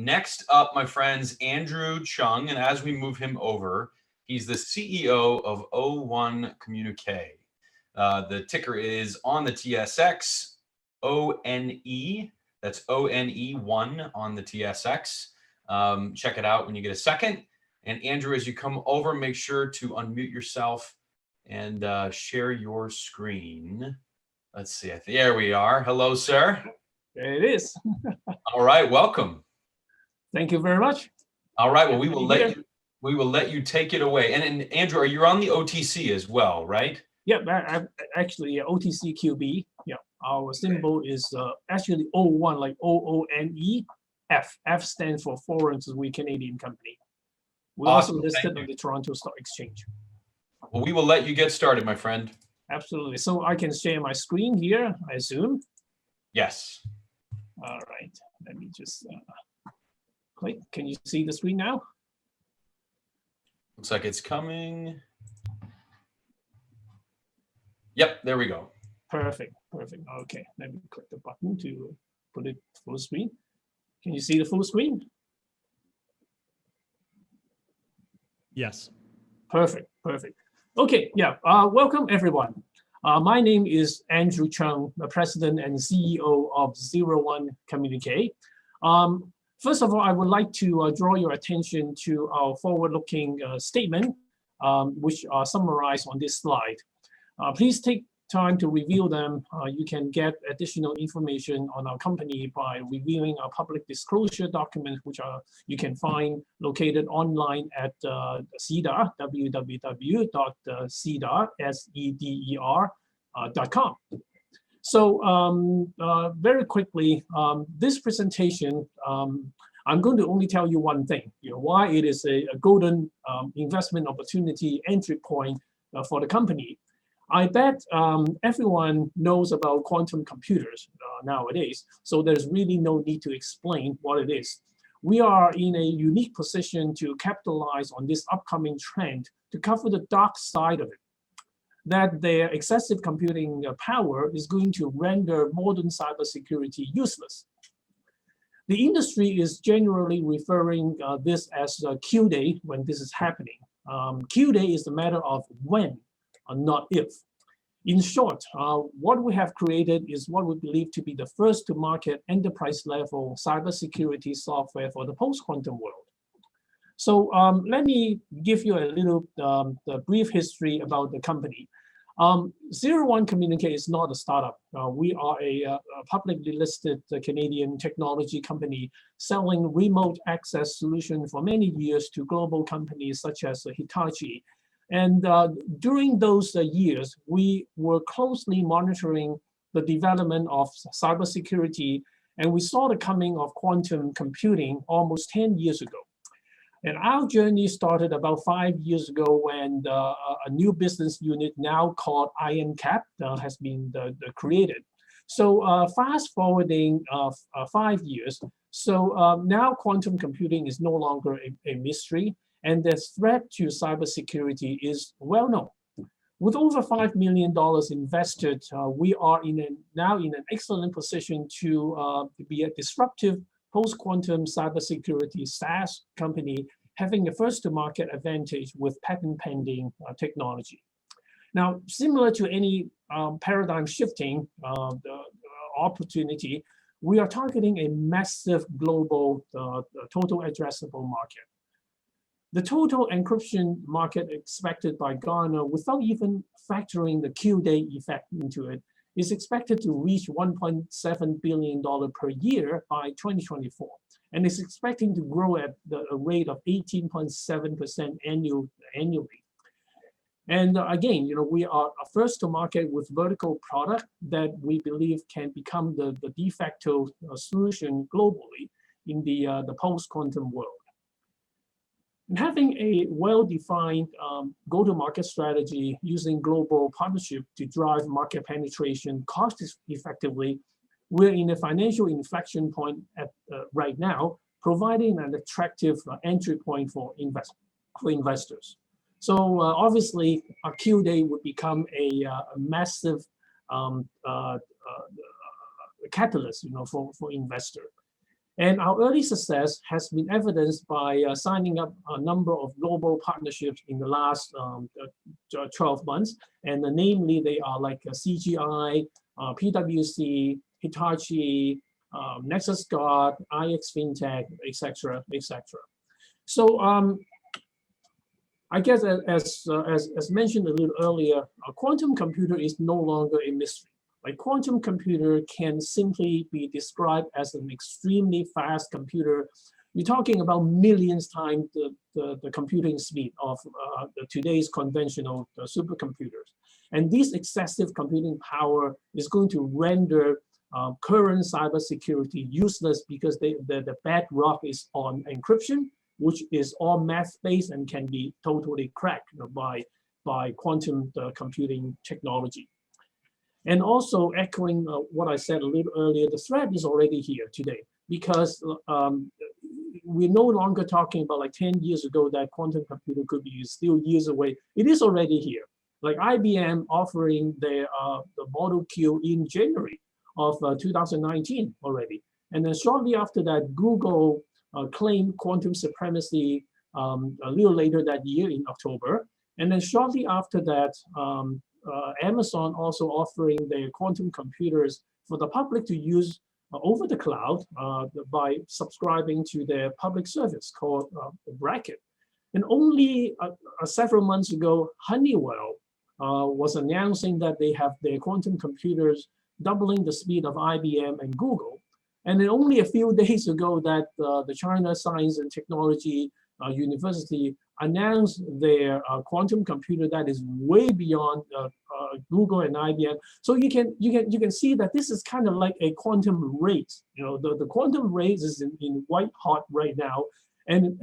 next up, my friends, Andrew Chung, and as we move him over, he's the CEO of O1 Communique. The ticker is on the TSX, ONE. That's ONE1 on the TSX. Check it out when you get a second. And Andrew, as you come over, make sure to unmute yourself and share your screen. Let's see. There we are. Hello, sir. There it is. All right. Welcome. Thank you very much. All right. Well, we will let you take it away. And Andrew, you're on the OTC as well, right? Yeah, I'm actually OTC QB. Yeah, our symbol is actually O1, like OONE-F. F stands for foreign, so we're Canadian company. We're also listed on the Toronto Stock Exchange. Well, we will let you get started, my friend. Absolutely. So I can share my screen here, I assume. Yes. All right. Let me just click. Can you see the screen now? Looks like it's coming. Yep, there we go. Perfect, perfect. Okay, let me click the button to put it full screen. Can you see the full screen? Yes. Perfect, perfect. Okay, yeah, welcome everyone. My name is Andrew Chung, the President and CEO of 01 Communique. First of all, I would like to draw your attention to our forward-looking statement, which are summarized on this slide. Please take time to review them. You can get additional information on our company by reviewing our public disclosure documents, which you can find located online at CEDAR, www.cedar.com. So very quickly, this presentation, I'm going to only tell you one thing, why it is a golden investment opportunity entry point for the company. I bet everyone knows about quantum computers nowadays, so there's really no need to explain what it is. We are in a unique position to capitalize on this upcoming trend to cover the dark side of it, that their excessive computing power is going to render modern cybersecurity useless. The industry is generally referring this as Q-Day when this is happening. Q-Day is a matter of when, not if. In short, what we have created is what we believe to be the first to market enterprise-level cybersecurity software for the post-quantum world. So let me give you a little brief history about the company. 01 Communique is not a startup. We are a publicly listed Canadian technology company selling remote access solutions for many years to global companies such as Hitachi. And during those years, we were closely monitoring the development of cybersecurity, and we saw the coming of quantum computing almost 10 years ago. And our journey started about 5 years ago when a new business unit now called IronCAP has been created. So fast forwarding 5 years, so now quantum computing is no longer a mystery, and the threat to cybersecurity is well known. With over $5 million invested, we are now in an excellent position to be a disruptive post-quantum cybersecurity SaaS company having a first-to-market advantage with patent-pending technology. Now, similar to any paradigm shifting opportunity, we are targeting a massive global total addressable market. The total encryption market expected by Gartner, without even factoring the Q-Day effect into it, is expected to reach $1.7 billion per year by 2024, and is expecting to grow at a rate of 18.7% annually. And again, we are a first to market with vertical product that we believe can become the de facto solution globally in the post-quantum world. And having a well-defined go-to-market strategy using global partnership to drive market penetration cost effectively, we're in a financial inflection point right now, providing an attractive entry point for investors. So obviously, a Q-Day would become a massive catalyst, for investor. And our early success has been evidenced by signing up a number of global partnerships in the last 12 months. And namely, they are like CGI, PwC, Hitachi, Nexus Guard, IX FinTech, etc., etc. So I guess as mentioned a little earlier, a quantum computer is no longer a mystery. A quantum computer can simply be described as an extremely fast computer. You're talking about millions times the computing speed of today's conventional supercomputers. And this excessive computing power is going to render current cybersecurity useless because the bedrock is on encryption, which is all math-based and can be totally cracked by quantum computing technology. And also echoing what I said a little earlier, the threat is already here today because we're no longer talking about like 10 years ago that quantum computer could be still years away. It is already here. Like IBM offering the Model Q in January of 2019 already. And then shortly after that, Google claimed quantum supremacy a little later that year in October. And then shortly after that, Amazon also offering their quantum computers for the public to use over the cloud by subscribing to their public service called Bracket. And only several months ago, Honeywell was announcing that they have their quantum computers doubling the speed of IBM and Google. And then only a few days ago that the China Science and Technology University announced their quantum computer that is way beyond Google and IBM. So you can see that this is kind of like a quantum race. You know, the quantum race is in white hot right now, and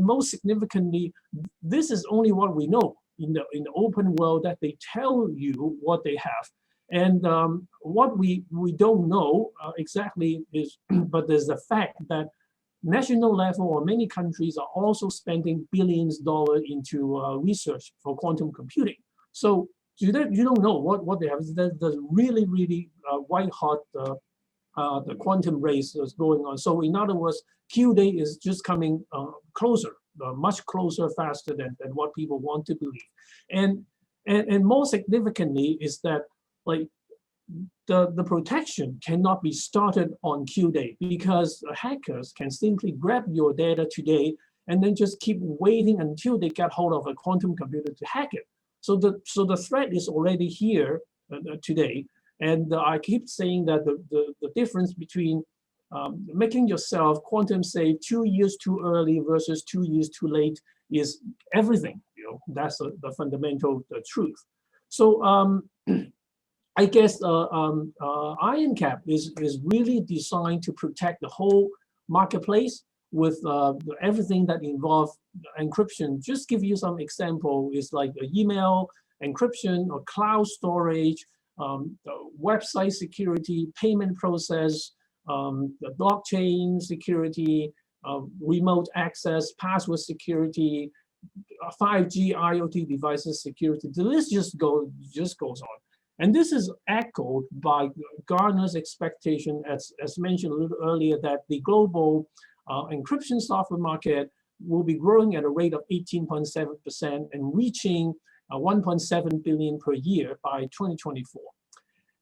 most significantly, this is only what we know in the open world that they tell you what they have. And what we don't know exactly is, but there's the fact that national level or many countries are also spending billions of dollars into research for quantum computing. So you don't know what they have. There's really white hot the quantum race is going on. So in other words, Q-Day is just coming closer, much closer, faster than what people want to believe. And more significantly is that like the protection cannot be started on Q-Day because hackers can simply grab your data today and then just keep waiting until they get hold of a quantum computer to hack it. So the threat is already here today. And I keep saying that the difference between making yourself quantum safe 2 years too early versus 2 years too late is everything. You know, that's the fundamental truth. So I guess IronCAP is really designed to protect the whole marketplace with everything that involves encryption. Just give you some example is like email encryption or cloud storage, website security, payment process, the blockchain security, remote access, password security, 5G IoT devices security. The list just goes on. And this is echoed by Gartner's expectation, as mentioned a little earlier, that the global encryption software market will be growing at a rate of 18.7% and reaching 1.7 billion per year by 2024.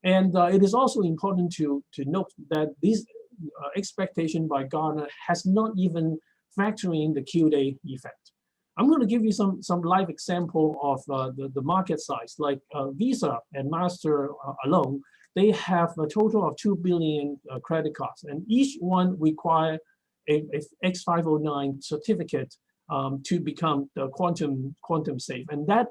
And it is also important to note that this expectation by Gartner has not even factoring the Q-Day effect. I'm going to give you some live example of the market size, like Visa and Master alone. They have a total of 2 billion credit cards, and each one require a X509 certificate to become the quantum safe, and that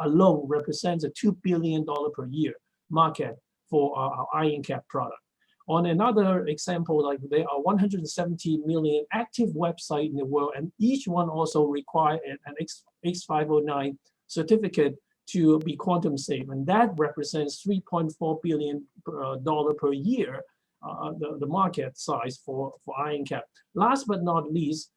alone represents a $2 billion per year market for our IronCAP product. On another example, like there are 170 million active websites in the world, and each one also require an X509 certificate to be quantum safe, and that represents $3.4 billion per year, the market size for IronCAP. Last but not least,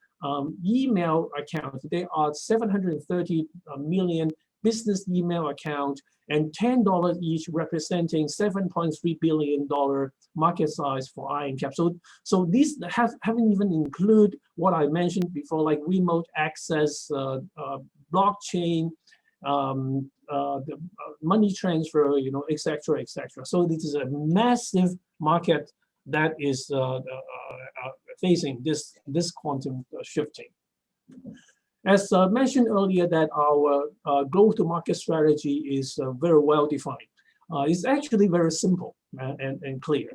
email accounts, there are 730 million business email account, and $10 each, representing $7.3 billion market size for IronCAP. So these haven't even include what I mentioned before, like remote access, blockchain, the money transfer, et cetera, et cetera. So this is a massive market that is facing this quantum shifting. As mentioned earlier, that our go-to-market strategy is very well defined. It's actually very simple and clear.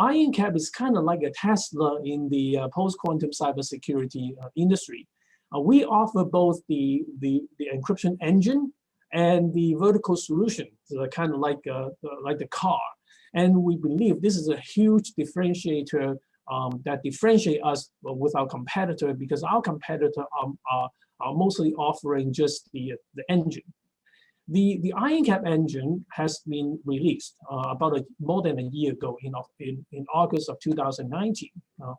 IronCAP is kind of like a Tesla in the post-quantum cybersecurity industry. We offer both the encryption engine and the vertical solution, so kind of like the car. And we believe this is a huge differentiator that differentiate us with our competitor, because our competitor are mostly offering just the engine. The IronCAP engine has been released about more than a year ago in August of 2019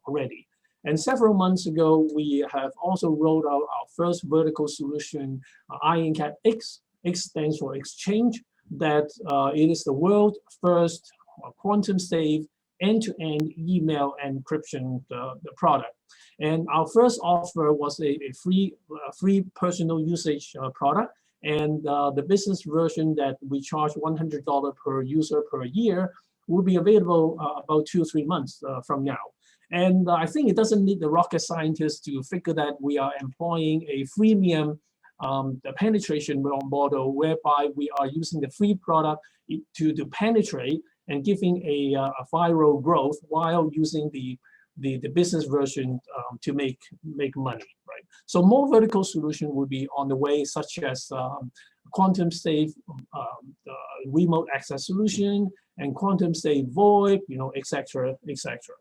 already. And several months ago, we have also rolled out our first vertical solution, IronCAP X. X stands for Exchange, that it is the world's first quantum safe end-to-end email encryption product. And our first offer was a free personal usage product. And the business version that we charge $100 per user per year will be available about 2 or 3 months from now. And I think it doesn't need the rocket scientists to figure that we are employing a freemium penetration model, whereby we are using the free product to penetrate and giving a viral growth while using the business version to make money, right? So more vertical solution will be on the way, such as quantum safe remote access solution and quantum safe VoIP, et cetera, et cetera.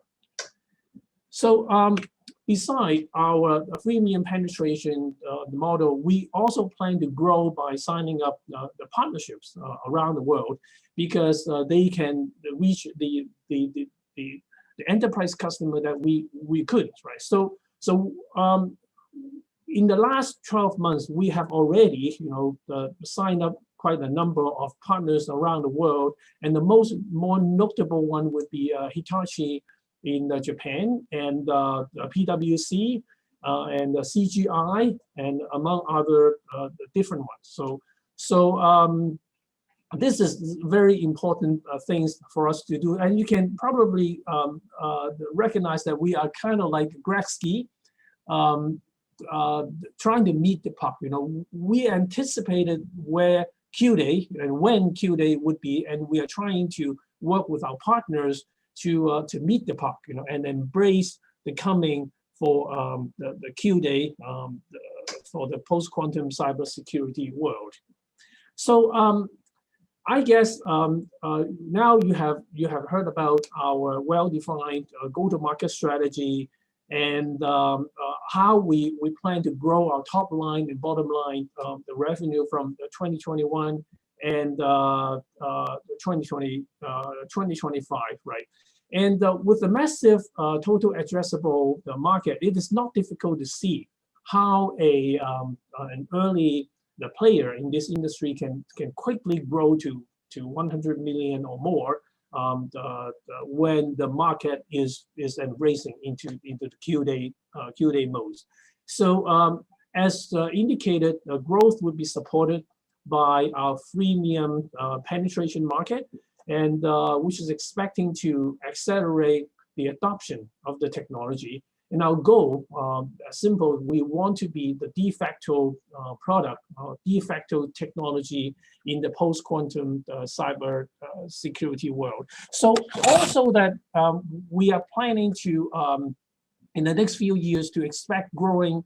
So beside our freemium penetration model, we also plan to grow by signing up the partnerships around the world, because they can reach the enterprise customer that we couldn't, right? So in the last 12 months, we have already signed up quite a number of partners around the world, and the more notable one would be Hitachi in Japan, and PwC, and CGI, and among other different ones. So this is very important things for us to do, and you can probably recognize that we are kind of like Gretzky, trying to meet the puck. We anticipated where Q-Day and when Q-Day would be, and we are trying to work with our partners to meet the puck, and embrace the coming for the Q-Day for the post-quantum cybersecurity world. So I guess now you have heard about our well-defined go-to-market strategy, and how we plan to grow our top line and bottom line, the revenue from 2021 and 2025, right? And with the massive total addressable market, it is not difficult to see how an early player in this industry can quickly grow to 100 million or more when the market is embracing into the Q-Day modes. So as indicated, growth would be supported by our freemium penetration market, and which is expecting to accelerate the adoption of the technology. And our goal, simple, we want to be the de facto product, de facto technology in the post-quantum cyber security world. So also that we are planning to, in the next few years, to expect growing,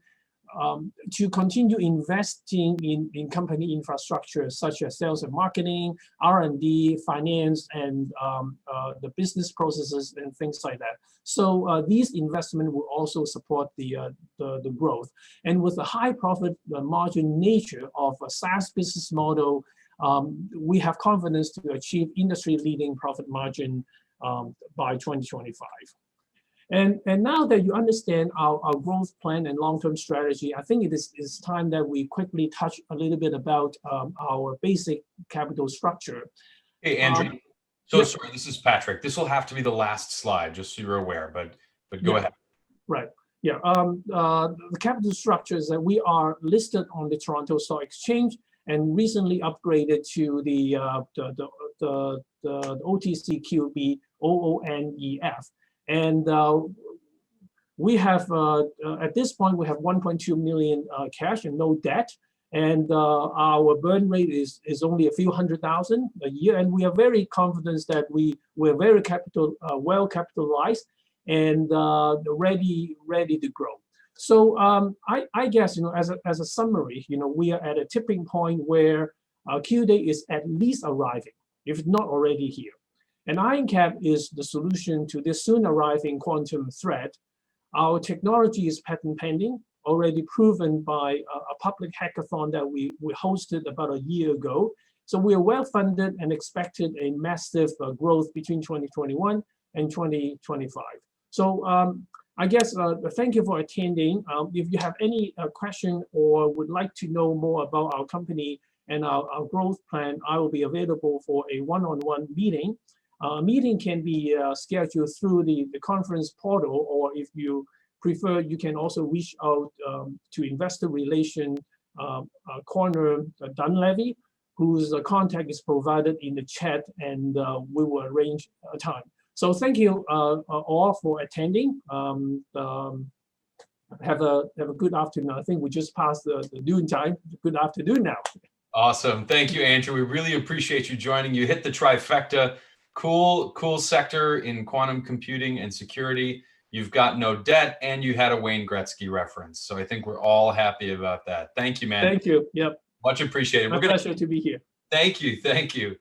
to continue investing in company infrastructure such as sales and marketing, R&D, finance, and the business processes and things like that. So these investments will also support the growth. And with the high profit margin nature of a SaaS business model, we have confidence to achieve industry-leading profit margin by 2025. And now that you understand our growth plan and long-term strategy, I think it's time that we quickly touch a little bit about our basic capital structure. Hey, Andrew. So yep. sorry, this is Patrick. This will have to be the last slide, just so you're aware, but go Yep. ahead. Right. Yeah. The capital structure is that we are listed on the Toronto Stock Exchange and recently upgraded to the OTCQB OONEF. And we have, at this point, we have 1.2 million cash and no debt. And our burn rate is only a few $100,000 a year. And we are very confident that we're very well capitalized and ready to grow. So I guess, as a summary, we are at a tipping point where Q-Day is at least arriving, if not already here. And IronCAP is the solution to this soon arriving quantum threat. Our technology is patent pending, already proven by a public hackathon that we hosted about a year ago. So we are well funded and expected a massive growth between 2021 and 2025. So I guess thank you for attending. If you have any question or would like to know more about our company and our growth plan, I will be available for a one-on-one meeting. Meeting can be scheduled through the conference portal, or if you prefer, you can also reach out to Investor Relation Corner Dunleavy, whose contact is provided in the chat, and we will arrange a time. So thank you all for attending. Have a good afternoon. I think we just passed the noon time. Good afternoon now. Awesome. Thank you, Andrew. We really appreciate you joining. You hit the trifecta. Cool sector in quantum computing and security. You've got no debt, and you had a Wayne Gretzky reference. So I think we're all happy about that. Thank you, man. Thank you. Yep. Much appreciated. My pleasure to be here. Thank you.